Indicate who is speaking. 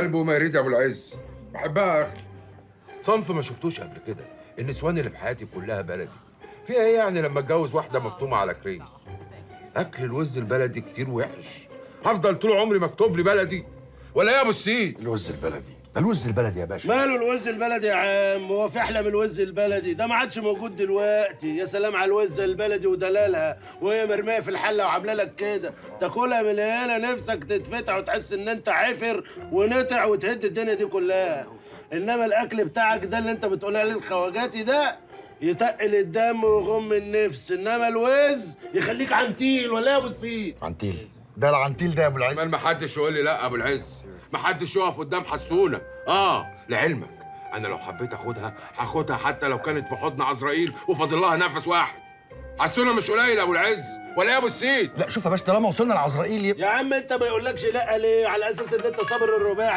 Speaker 1: قلب وما يريد يا ابو العز، بحبها يا اخي.
Speaker 2: صنف ما شفتوش قبل كده. النسوان اللي في حياتي كلها بلدي. فيها ايه يعني لما اتجوز واحده مفطومه على كريم؟ اكل الوز البلدي كتير وحش. هفضل طول عمري مكتوب لي بلدي ولا ايه يا ابو السيد؟
Speaker 3: الوز البلدي ده الوز البلدي يا باشا.
Speaker 4: ماله الوز البلدي يا عم؟ هو في احلى من الوز البلدي؟ ده ما عادش موجود دلوقتي. يا سلام على الوز البلدي ودلالها وهي مرميه في الحله وعامله لك كده، تاكلها من هنا نفسك تتفتح وتحس ان انت عفر ونطع وتهد الدنيا دي كلها. انما الاكل بتاعك ده اللي انت بتقول عليه الخواجاتي ده يتقل الدم ويغم النفس، انما الوز يخليك عنتيل. ولا يا ابو السيد؟
Speaker 3: عنتيل ده العنتيل ده يا ابو العز.
Speaker 2: كمان ما حدش يقول لي لا ابو العز، ما حدش يقف قدام حسونه. لعلمك انا لو حبيت اخدها هاخدها حتى لو كانت في حضن عزرائيل وفاضل لها نفس واحد. حسونه مش قليل يا ابو العز ولا يا ابو السيد؟
Speaker 3: لا شوف يا باشا، طالما وصلنا لعزرائيل
Speaker 4: يا عم انت ما يقولكش لا ليه؟ على اساس ان انت صابر الرباعي.